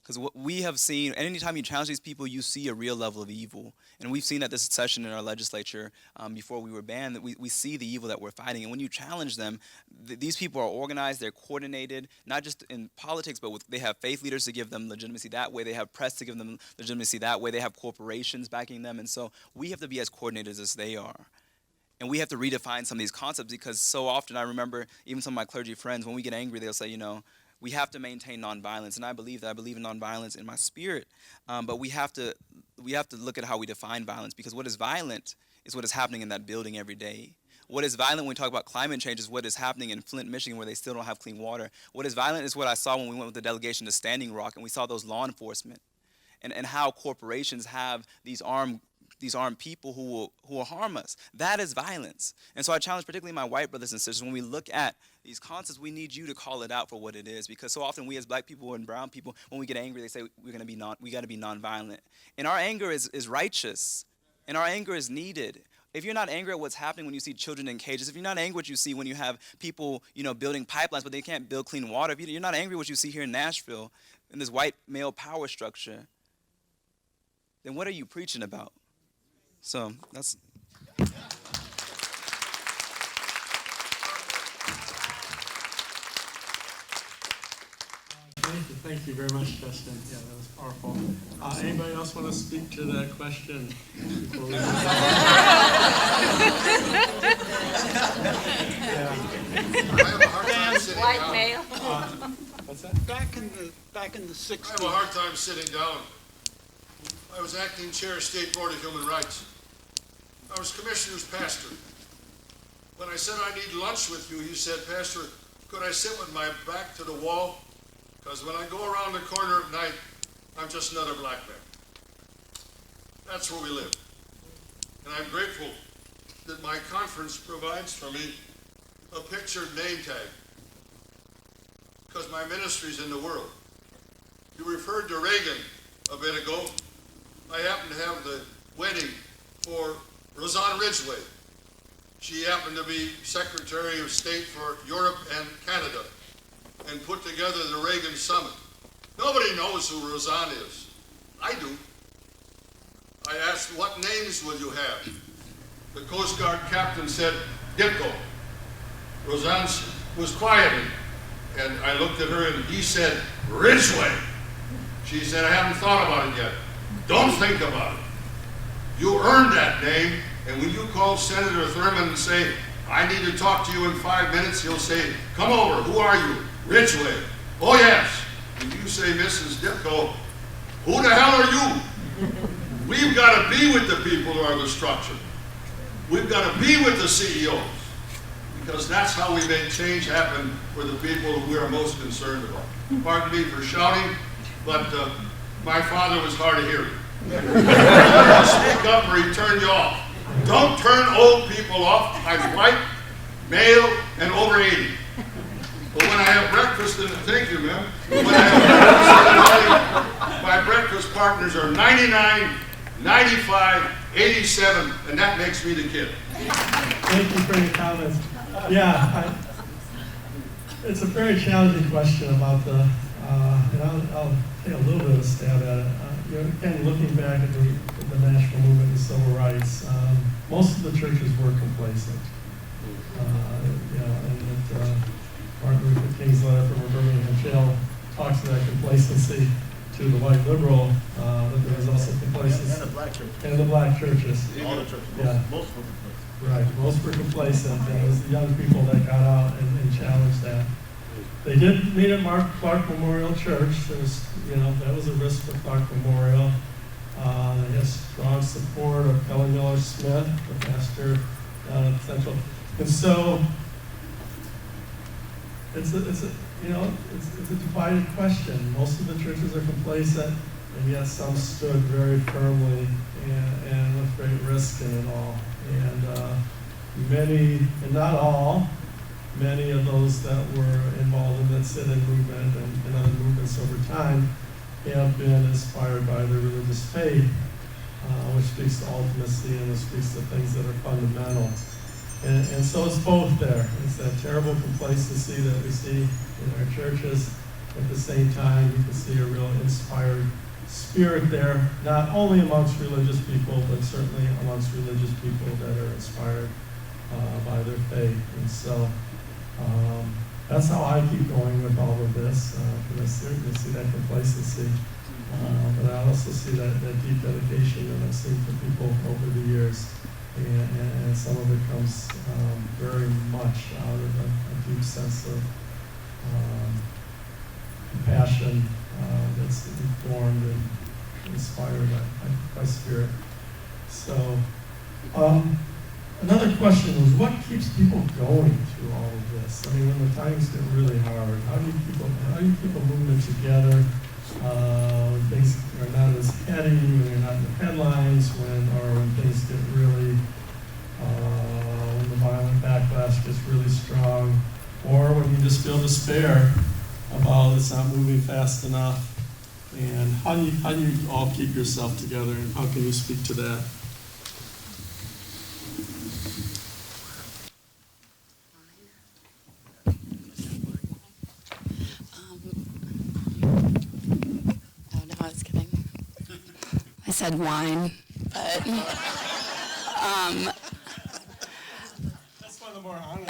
Because what we have seen, and anytime you challenge these people, you see a real level of evil. And we've seen at this session in our legislature, before we were banned, that we see the evil that we're fighting. And when you challenge them, these people are organized, they're coordinated, not just in politics, but they have faith leaders to give them legitimacy that way. They have press to give them legitimacy that way. They have corporations backing them. And so we have to be as coordinated as they are. And we have to redefine some of these concepts, because so often I remember even some of my clergy friends, when we get angry, they'll say, we have to maintain nonviolence, and I believe in nonviolence in my spirit. But we have to look at how we define violence, because what is violent is what is happening in that building every day. What is violent when we talk about climate change is what is happening in Flint, Michigan, where they still don't have clean water. What is violent is what I saw when we went with the delegation to Standing Rock, and we saw those law enforcement, and how corporations have these armed people who will harm us. That is violence. And so I challenge particularly my white brothers and sisters, when we look at these concepts, we need you to call it out for what it is, because so often we as black people and brown people, when we get angry, they say we got to be nonviolent. And our anger is righteous, and our anger is needed. If you're not angry at what's happening when you see children in cages, if you're not angry at what you see when you have people, building pipelines but they can't build clean water, if you're not angry at what you see here in Nashville in this white male power structure, then what are you preaching about? So that's. Thank you very much, Justin. Yeah, that was powerful. Anybody else want to speak to that question before we move on? I have a hard time sitting White down. male. What's that? Back in the 60s. I have a hard time sitting down. I was acting chair of State Board of Human Rights. I was commissioner's pastor. When I said I need lunch with you, he said, "Pastor, Could I sit with my back to the wall? Because when I go around the corner at night, I'm just another black man. That's where we live. And I'm grateful that my conference provides for me a pictured name tag, because my ministry's in the world. You referred to Reagan a bit ago. I happen to have the wedding for Rosanna Ridgway. She happened to be Secretary of State for Europe and Canada and put together the Reagan Summit. Nobody knows who Rosanna is. I do. I asked, what names will you have? The Coast Guard captain said, Dipko. Rosanna was quieted, and I looked at her and he said, Ridgway. She said, I haven't thought about it yet. Don't think about it. You earned that name, and when you call Senator Thurmond and say, I need to talk to you in 5 minutes, he'll say, come over, who are you? Ridgway. Oh yes. When you say Mrs. Dipko, who the hell are you? We've got to be with the people who are the structure. We've got to be with the CEOs, because that's how we make change happen for the people who we are most concerned about. Pardon me for shouting, but my father was hard of hearing. Speak up or he turned you off. Don't turn old people off. I'm white, male, and over 80. But when I have breakfast, and thank you, ma'am. When I have breakfast, my breakfast partners are 99, 95, 87, and that makes me the kid. Thank you for your comments. Yeah, it's a very challenging question about the, and I'll take a little bit of a stab at it. Again, looking back at the national movement and civil rights, most of the churches were complacent. And Martin Luther King's letter from a Birmingham jail talks to that complacency to the white liberal, but there was also complacency. And the black churches. And the black churches. All the churches. Yeah. Most were complacent. Right, most were complacent, and it was the young people that got out and challenged that. They did meet at Clark Memorial Church. There was, that was a risk for Clark Memorial. They had strong support of Kelly Miller Smith, the pastor down at Central. And so it's a divided question. Most of the churches are complacent, and yet some stood very firmly and with great risk in it all. And many, and not all, many of those that were involved in the sit-in movement and other movements over time have been inspired by their religious faith, which speaks to ultimacy and which speaks to things that are fundamental. And so it's both there. It's that terrible complacency that we see in our churches. At the same time, you can see a real inspired spirit there, not only amongst religious people, but certainly amongst religious people that are inspired by their faith. And so that's how I keep going with all of this, because I certainly see that complacency. But I also see that deep dedication that I've seen from people over the years. And some of it comes very much out of a deep sense of compassion that's informed and inspired by Spirit. So another question was, what keeps people going through all of this? I mean, when the times get really hard, how do you keep a movement together when things are not as heady, when you're not in the headlines, when things get really, when the violent backlash gets really strong, or when you just feel despair about it's not moving fast enough? And how do you all keep yourself together, and how can you speak to that? I said wine, but That's one of the more honest.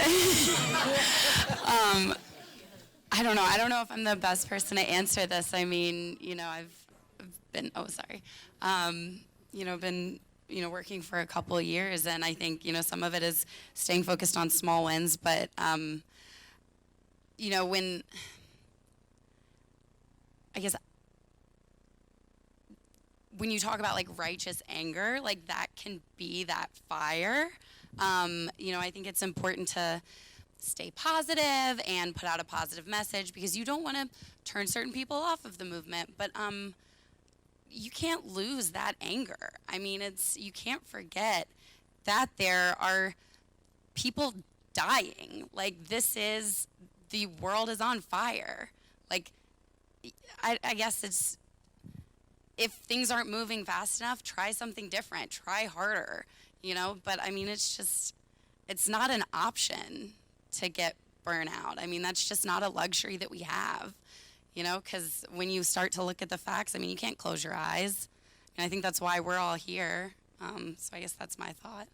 I don't know. I don't know if I'm the best person to answer this. I mean, I've been been working for a couple of years, and I think some of it is staying focused on small wins, but when I guess when you talk about like righteous anger, like that can be that fire. I think it's important to stay positive and put out a positive message, because you don't want to turn certain people off of the movement. But you can't lose that anger. I mean, you can't forget that there are people dying. Like, the world is on fire. Like, I guess it's, if things aren't moving fast enough, try something different, try harder, but I mean, it's not an option to get burnout. I mean, that's just not a luxury that we have, because when you start to look at the facts, I mean, you can't close your eyes, and I think that's why we're all here. So I guess that's my thought.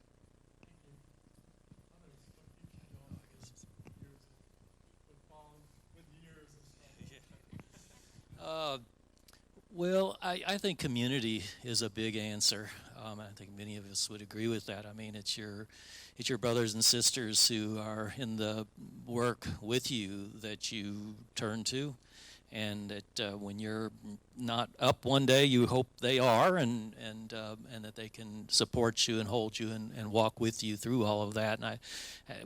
Well, I think community is a big answer. I think many of us would agree with that. I mean, it's your brothers and sisters who are in the work with you that you turn to, and that when you're not up one day, you hope they are, and that they can support you and hold you and walk with you through all of that. And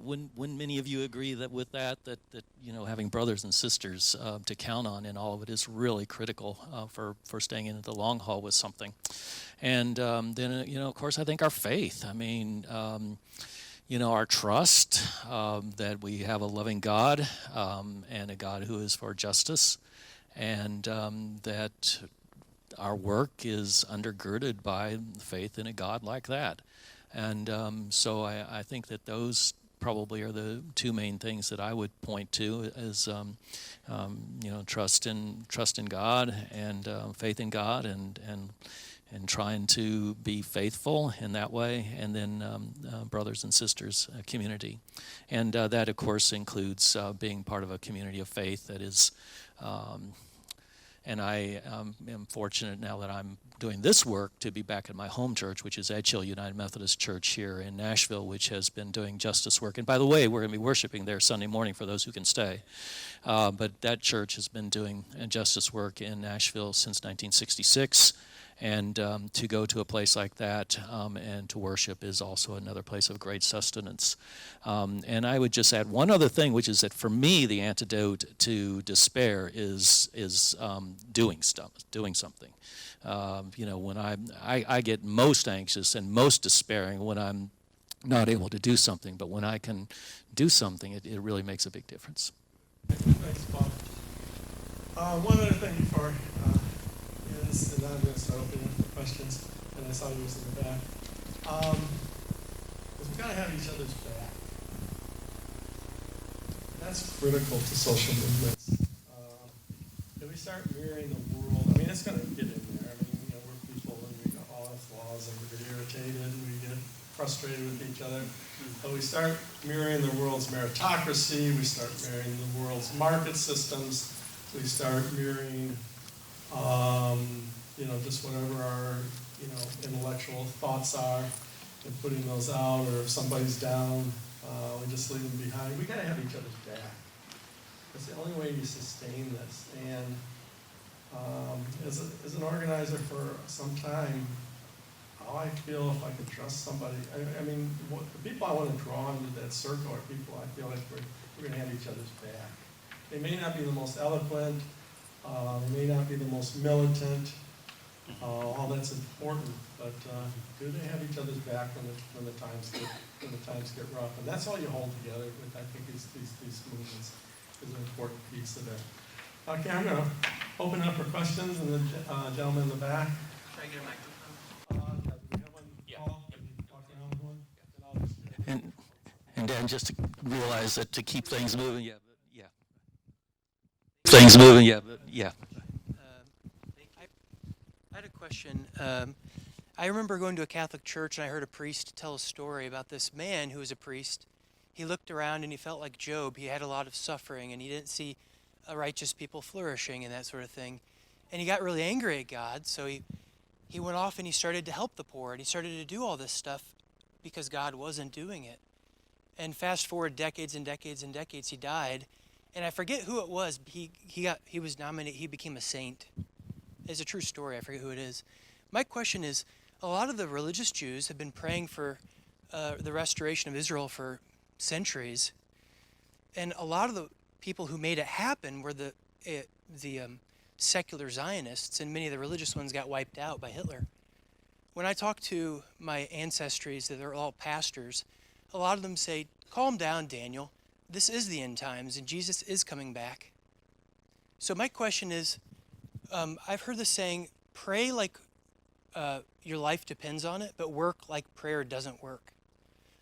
when many of you agree with that having brothers and sisters to count on in all of it is really critical for staying in the long haul with something. And then of course, I think our faith. I mean, our trust that we have a loving God and a God who is for justice, and that our work is undergirded by faith in a God like that. And so I think that those probably are the two main things that I would point to is trust in God and faith in God and trying to be faithful in that way, and then brothers and sisters community. And that, of course, includes being part of a community of faith that is, and I am fortunate now that I'm doing this work to be back at my home church, which is Edge Hill United Methodist Church here in Nashville, which has been doing justice work. And by the way, we're going to be worshiping there Sunday morning for those who can stay. But that church has been doing justice work in Nashville since 1966. And to go to a place like that and to worship is also another place of great sustenance. And I would just add one other thing, which is that for me, the antidote to despair is doing something. When I get most anxious and most despairing when I'm not able to do something, but when I can do something, it really makes a big difference. Thanks, Bob. One other thing before and I'm going to start opening up for questions, and I saw you was in the back. Is we've got to have each other's back. That's critical to social movements. If we start mirroring the world, I mean, it's going to get in there. I mean, we're people, and we all have flaws, and we get irritated, and we get frustrated with each other. But we start mirroring the world's meritocracy, we start mirroring the world's market systems, we start mirroring just whatever our, intellectual thoughts are, and putting those out, or if somebody's down, we just leave them behind. We gotta have each other's back. That's the only way you sustain this. And as an organizer for some time, how I feel if I can trust somebody, the people I want to draw into that circle are people I feel like we're gonna have each other's back. They may not be the most eloquent, they may not be the most militant, all that's important, but do they have each other's back when the times get rough? And that's all you hold together with, I think, these movements is an important piece of it. Okay, I'm going to open it up for questions, and the gentleman in the back. Should I get a microphone? Do we have one? Yeah. Paul? Can you walk around with one? And I'll just And Dan, just to realize that to keep things moving, I had a question. I remember going to a Catholic church, and I heard a priest tell a story about this man who was a priest. He looked around and he felt like Job. He had a lot of suffering, and he didn't see righteous people flourishing and that sort of thing. And he got really angry at God, so he went off and he started to help the poor, and he started to do all this stuff because God wasn't doing it. And fast forward decades and decades and decades, he died. And I forget who it was. He was nominated. He became a saint. It's a true story. I forget who it is. My question is, a lot of the religious Jews have been praying for the restoration of Israel for centuries. And a lot of the people who made it happen were the secular Zionists, and many of the religious ones got wiped out by Hitler. When I talk to my ancestries, that are all pastors, a lot of them say, calm down, Daniel. This is the end times, and Jesus is coming back. So my question is, I've heard this saying, pray like your life depends on it, but work like prayer doesn't work.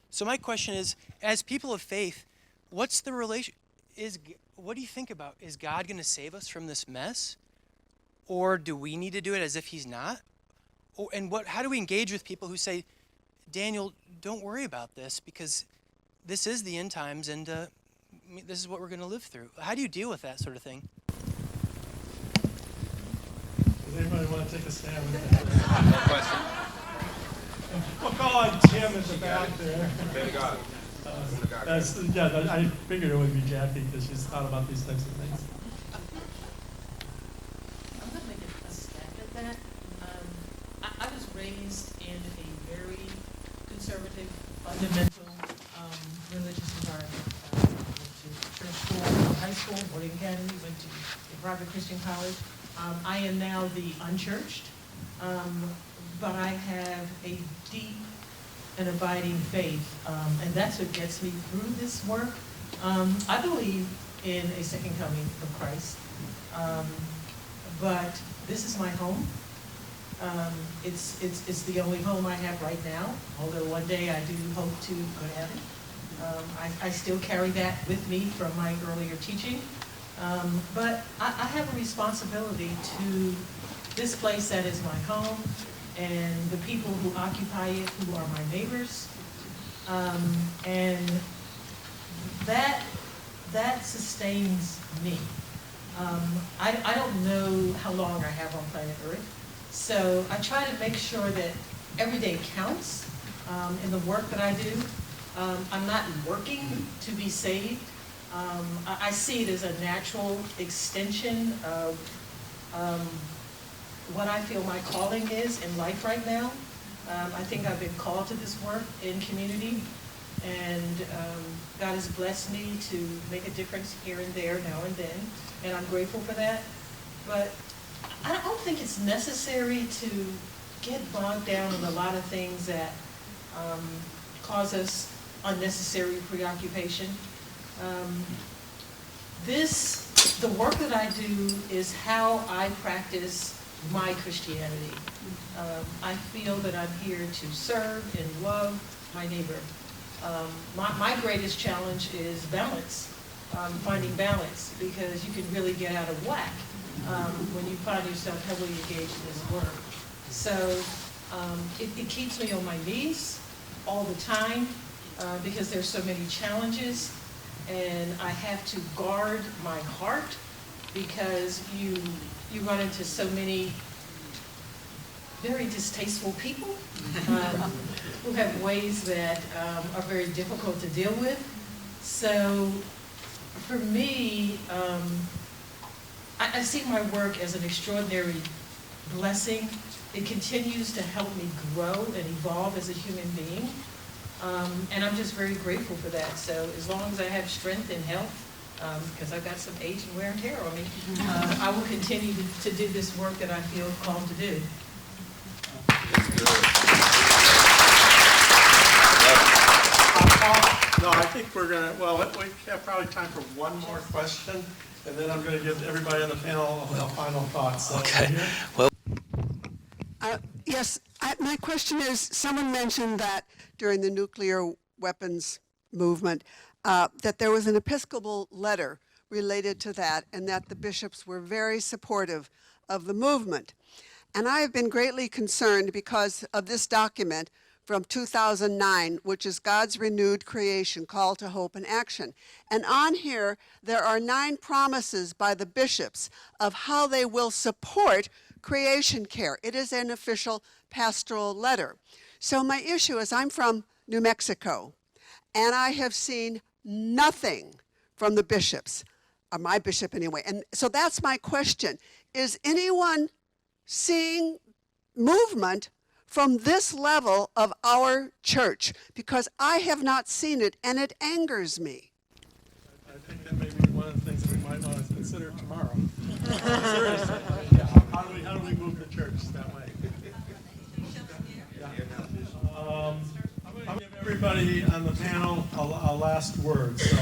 So my question is, as people of faith, what's the relation? What do you think about? Is God going to save us from this mess? Or do we need to do it as if he's not? How do we engage with people who say, Daniel, don't worry about this because this is the end times and this is what we're going to live through? How do you deal with that sort of thing? Does anybody want to take a stand with that? No question. We'll call on Tim at the back there. I figured it would be Jackie because she's thought about these types of things. I'm going to make a stab at that. I was raised in a very conservative, fundamental religious environment. I went to church school, high school, boarding academy, went to a private Christian college. I am now the unchurched, but I have a deep and abiding faith, and that's what gets me through this work. I believe in a second coming of Christ, but this is my home. It's the only home I have right now, although one day I do hope to go to heaven. I still carry that with me from my earlier teaching, but I have a responsibility to this place that is my home, and the people who occupy it, who are my neighbors, and that sustains me. I don't know how long I have on planet Earth, so I try to make sure that every day counts in the work that I do. I'm not working to be saved. I see it as a natural extension of what I feel my calling is in life right now. I think I've been called to this work in community, and God has blessed me to make a difference here and there, now and then, and I'm grateful for that. But I don't think it's necessary to get bogged down in a lot of things that cause us unnecessary preoccupation. The work that I do is how I practice my Christianity. I feel that I'm here to serve and love my neighbor. My greatest challenge is balance, finding balance, because you can really get out of whack when you find yourself heavily engaged in this work. So it keeps me on my knees all the time because there's so many challenges, and I have to guard my heart because you run into so many very distasteful people who have ways that are very difficult to deal with. So for me, I see my work as an extraordinary blessing. It continues to help me grow and evolve as a human being. And I'm just very grateful for that. So as long as I have strength and health, because I've got some age and wear and tear on me, I will continue to do this work that I feel called to do. No, I think we're going to, we have probably time for one more question, and then I'm going to give everybody on the panel final thoughts. So, Okay. Well, Yes, my question is, someone mentioned that during the nuclear weapons movement, that there was an Episcopal letter related to that, and that the bishops were very supportive of the movement. And I have been greatly concerned because of this document from 2009, which is God's Renewed Creation, Call to Hope and Action. And on here, there are 9 promises by the bishops of how they will support creation care. It is an official pastoral letter. So my issue is, I'm from New Mexico, and I have seen nothing from the bishops, or my bishop anyway. And so that's my question. Is anyone seeing movement from this level of our church? Because I have not seen it, and it angers me. I might want to consider tomorrow. Seriously. Yeah. How do we move the church that way? I'm going to give everybody on the panel a last word, so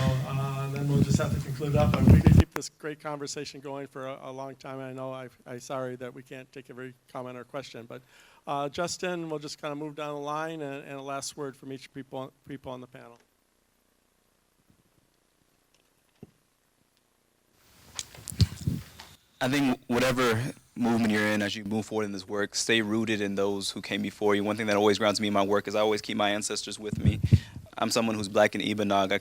then we'll just have to conclude up. We could keep this great conversation going for a long time. I know I'm sorry that we can't take every comment or question, but Justin, we'll just kind of move down the line and a last word from each people on the panel. I think whatever movement you're in as you move forward in this work, stay rooted in those who came before you. One thing that always grounds me in my work is I always keep my ancestors with me. I'm someone who's black and Ibanog.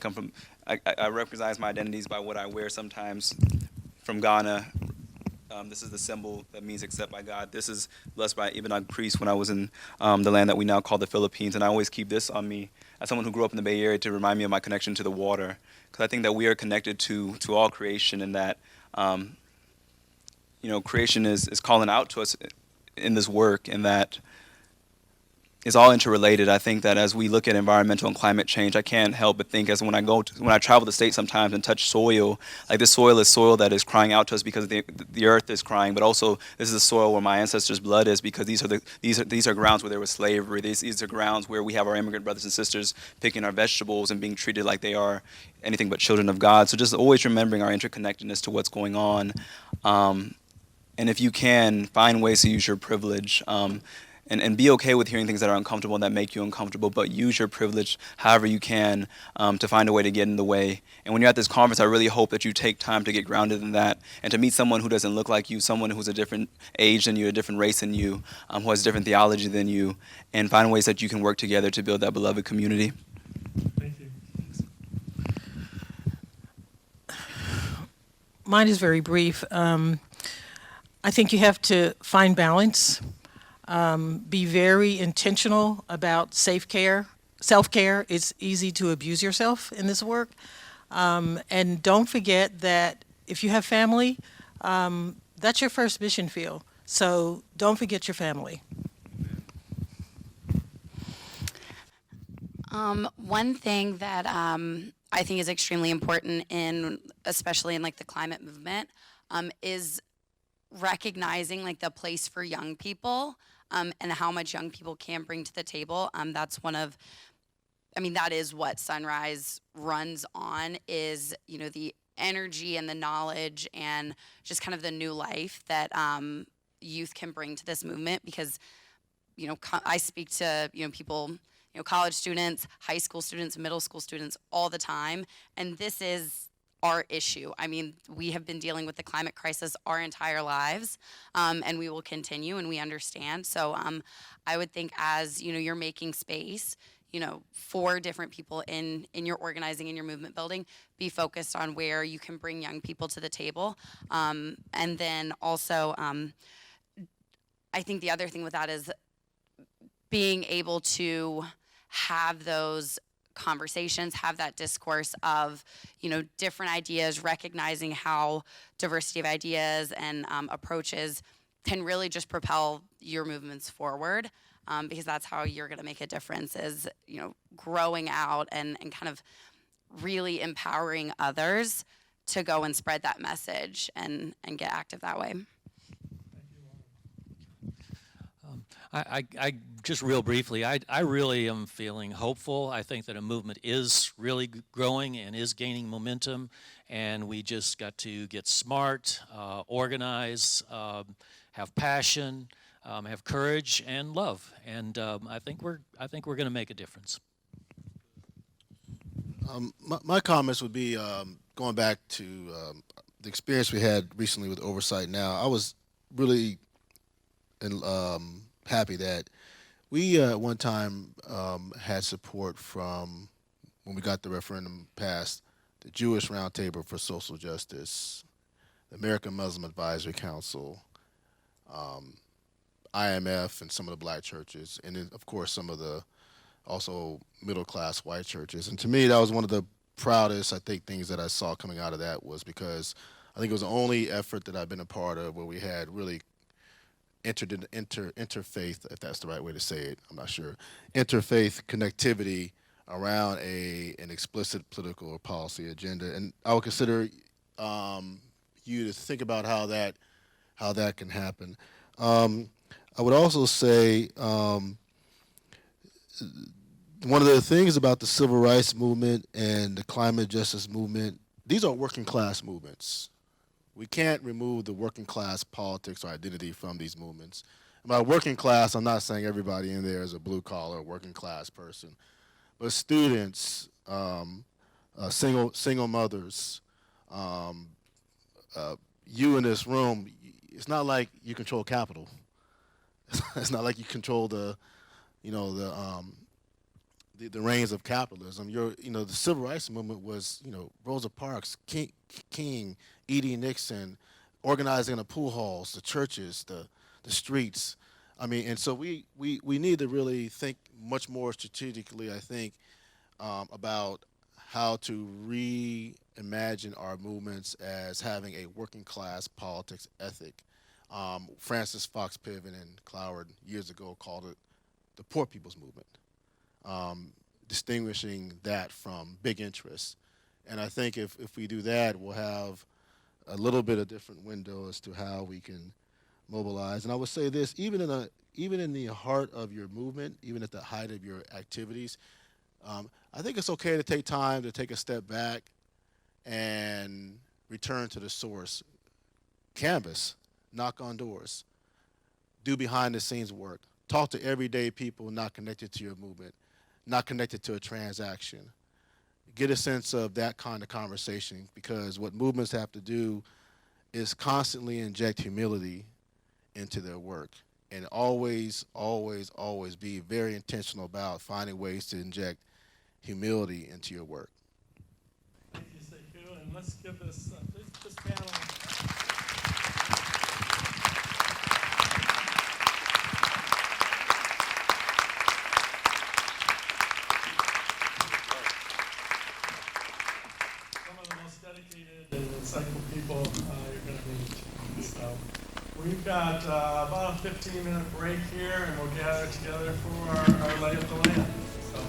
I recognize my identities by what I wear sometimes. From Ghana, this is the symbol that means accept by God. This is blessed by Ibanog priest when I was in the land that we now call the Philippines. And I always keep this on me as someone who grew up in the Bay Area to remind me of my connection to the water. Because I think that we are connected to all creation, and that creation is calling out to us in this work, and that is all interrelated. I think that as we look at environmental and climate change, I can't help but think as when I travel the state sometimes and touch soil, like this soil is soil that is crying out to us because the earth is crying, but also this is the soil where my ancestors' blood is, because these are grounds where there was slavery. These are grounds where we have our immigrant brothers and sisters picking our vegetables and being treated like they are anything but children of God. So just always remembering our interconnectedness to what's going on. And if you can, find ways to use your privilege, and be okay with hearing things that are uncomfortable and that make you uncomfortable, but use your privilege however you can to find a way to get in the way. And when you're at this conference, I really hope that you take time to get grounded in that and to meet someone who doesn't look like you, someone who's a different age than you, a different race than you, who has different theology than you, and find ways that you can work together to build that beloved community. Thank you. Mine is very brief. I think you have to find balance, be very intentional about self-care. It's easy to abuse yourself in this work. And don't forget that if you have family, that's your first mission field. So don't forget your family. One thing that I think is extremely important especially in like the climate movement, is recognizing like the place for young people and how much young people can bring to the table. That is what Sunrise runs on, is, the energy and the knowledge and just kind of the new life that youth can bring to this movement. Because, I speak to, people, college students, high school students, middle school students all the time, and this is our issue. We have been dealing with the climate crisis our entire lives, and we will continue, and we understand. So I would think as, you're making space, for different people in your organizing, in your movement building, be focused on where you can bring young people to the table. And then also, I think the other thing with that is being able to have those conversations, have that discourse of, different ideas, recognizing how diversity of ideas and approaches can really just propel your movements forward, because that's how you're going to make a difference, is, growing out and kind of really empowering others to go and spread that message and get active that way. I just real briefly, I really am feeling hopeful. I think that a movement is really growing and is gaining momentum, and we just got to get smart, organize, have passion, have courage and love, and I think we're going to make a difference. My comments would be going back to the experience we had recently with Oversight Now. I was really happy that we at one time had support from, when we got the referendum passed, the Jewish Roundtable for Social Justice, the American Muslim Advisory Council, IMF, and some of the black churches, and then, of course, some of the also middle-class white churches. And to me, that was one of the proudest, I think, things that I saw coming out of that, was because I think it was the only effort that I've been a part of where we had really interfaith, if that's the right way to say it, I'm not sure, interfaith connectivity around an explicit political or policy agenda. And I would consider you to think about how that can happen. I would also say one of the things about the civil rights movement and the climate justice movement, these are working class movements. We can't remove the working class politics or identity from these movements. And by working class, I'm not saying everybody in there is a blue collar working class person, but students, single mothers, you in this room, it's not like you control capital. It's not like you control the reins of capitalism. The civil rights movement was, Rosa Parks, King, E.D. Nixon, organizing the pool halls, the churches, the streets. I mean, and so we need to really think much more strategically, I think, about how to reimagine our movements as having a working class politics ethic. Francis Fox Piven and Cloward years ago called it the poor people's movement, distinguishing that from big interests. And I think if we do that, we'll have a little bit of different window as to how we can mobilize. And I would say this, even in the heart of your movement, even at the height of your activities, I think it's okay to take time to take a step back and return to the source. Canvas, knock on doors, do behind the scenes work, talk to everyday people not connected to your movement, not connected to a transaction. Get a sense of that kind of conversation, because what movements have to do is constantly inject humility into their work, and always, always, always be very intentional about finding ways to inject humility into your work. Thank you, Sekou, and let's give this panel. Dedicated and insightful people you're going to meet. So we've got about a 15-minute break here, and we'll gather together for our lay of the land. So.